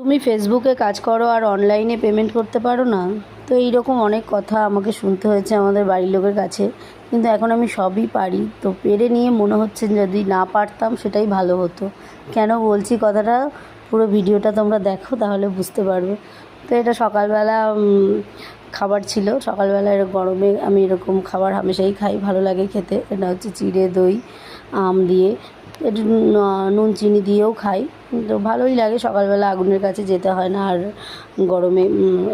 তুমি ফেসবুকে কাজ করো আর অনলাইনে পেমেন্ট করতে পারো না? তো এইরকম অনেক কথা আমাকে শুনতে হয়েছে আমাদের বাড়ির লোকের কাছে, কিন্তু এখন আমি সবই পারি। তো পেরে নিয়ে মনে হচ্ছে যদি না পারতাম সেটাই ভালো হতো। কেন বলছি কথাটা, পুরো ভিডিওটা তোমরা দেখো তাহলে বুঝতে পারবে। তো এটা সকালবেলা খাবার ছিল। সকালবেলা গরমে আমি এরকম খাবার হামেশাই খাই, ভালো লাগে খেতে। এটা হচ্ছে চিড়ে দই আম দিয়ে, একটু নুন চিনি দিয়েও খাই। তো ভালোই লাগে, সকালবেলা আগুনের কাছে যেতে হয় না। আর গরমে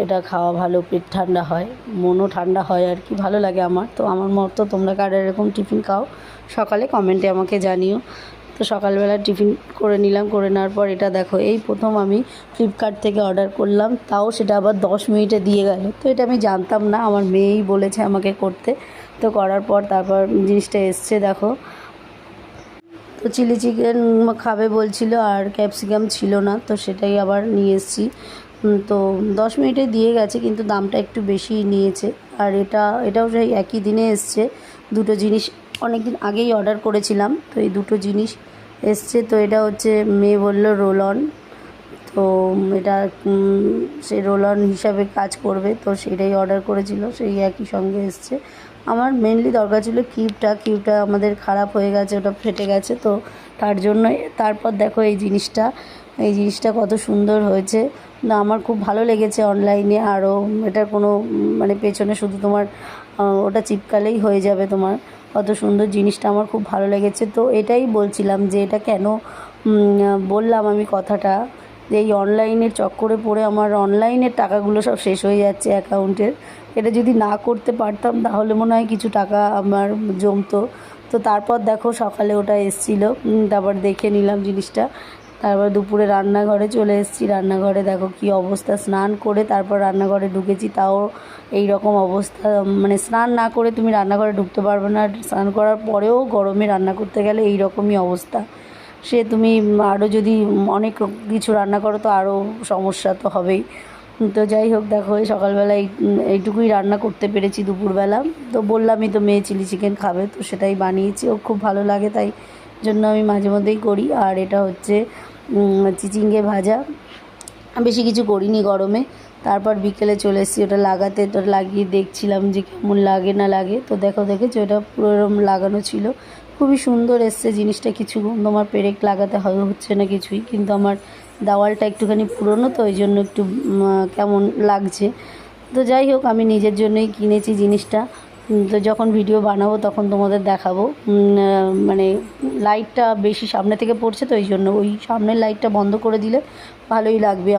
এটা খাওয়া ভালো, পেট ঠান্ডা হয়, মনও ঠান্ডা হয় আর কি, ভালো লাগে আমার। তো আমার মতো তোমরা কারা এরকম টিফিন খাও সকালে কমেন্টে আমাকে জানিও। তো সকালবেলা টিফিন করে নিলাম, করে নেওয়ার পর এটা দেখো, এই প্রথম আমি ফ্লিপকার্ট থেকে অর্ডার করলাম, তাও সেটা আবার 10 মিনিটে দিয়ে গেল। তো এটা আমি জানতাম না, আমার মেয়েই বলেছে আমাকে করতে। তো করার পর তারপর জিনিসটা এসছে দেখো। তো চিলি চিকেন খাবে বলছিল আর ক্যাপসিকাম ছিল না, তো সেটাই আবার নিয়ে এসেছি। তো 10 মিনিটে দিয়ে গেছে, কিন্তু দামটা একটু বেশি নিয়েছে। আর এটাও সেই একই দিনে এসছে। দুটো জিনিস অনেক দিন আগেই অর্ডার করেছিলাম, তো এই দুটো জিনিস এসছে। তো এটা হচ্ছে মেয়ে বলল রোল অন, তো এটা সে রোল অন হিসাবে কাজ করবে, তো সেটাই অর্ডার করেছিল, সেই একই সঙ্গে এসছে। আমার মেনলি দরকার ছিল কিউবটা আমাদের খারাপ হয়ে গেছে, ওটা ফেটে গেছে। তো তার জন্য তারপর দেখো এই জিনিসটা কত সুন্দর হয়েছে না, আমার খুব ভালো লেগেছে অনলাইনে। আরও এটার কোনো মানে পেছনে শুধু তোমার ওটা চিপকালেই হয়ে যাবে তোমার। কত সুন্দর জিনিসটা, আমার খুব ভালো লেগেছে। তো এটাই বলছিলাম যে এটা কেন বললাম আমি কথাটা, যে এই অনলাইনের চক্করে পড়ে আমার অনলাইনের টাকাগুলো সব শেষ হয়ে যাচ্ছে অ্যাকাউন্টের। এটা যদি না করতে পারতাম তাহলে মনে হয় কিছু টাকা আমার জমতো। তো তারপর দেখো সকালে ওটা এসেছিলো, তারপর দেখে নিলাম জিনিসটা। তারপর দুপুরে রান্নাঘরে চলে এসেছি। রান্নাঘরে দেখো কী অবস্থা, স্নান করে তারপর রান্নাঘরে ঢুকেছি, তাও এই রকম অবস্থা। মানে স্নান না করে তুমি রান্নাঘরে ঢুকতে পারবে না, স্নান করার পরেও গরমে রান্না করতে গেলে এই রকমই অবস্থা। সে তুমি আরও যদি অনেক কিছু রান্না করো তো আরও সমস্যা তো হবেই। তো যাই হোক, দেখো এই সকালবেলা এইটুকুই রান্না করতে পেরেছি দুপুরবেলা। তো বললামই তো মেয়ে চিলি চিকেন খাবে, তো সেটাই বানিয়েছি, ও খুব ভালো লাগে, তাই জন্য আমি মাঝে মধ্যেই করি। আর এটা হচ্ছে চিচিঙ্গে ভাজা, বেশি কিছু করিনি গরমে। তারপর বিকেলে চলে এসেছি ওটা লাগাতে, তো লাগিয়ে দেখছিলাম যে কেমন লাগে না লাগে। তো দেখেছো এটা পুরো এরকম লাগানো ছিল, খুবই সুন্দর এসছে জিনিসটা। কিছু তোমার পেরেক লাগাতে হচ্ছে না কিছুই, কিন্তু আমার দেওয়ালটা একটুখানি পুরনো, তো ওই জন্য একটু কেমন লাগছে। তো যাই হোক, আমি নিজের জন্যই কিনেছি জিনিসটা। তো যখন ভিডিও বানাবো তখন তোমাদের দেখাবো। মানে লাইটটা বেশি সামনে থেকে পড়ছে, তো ওই জন্য ওই সামনের লাইটটা বন্ধ করে দিলে ভালোই লাগবে।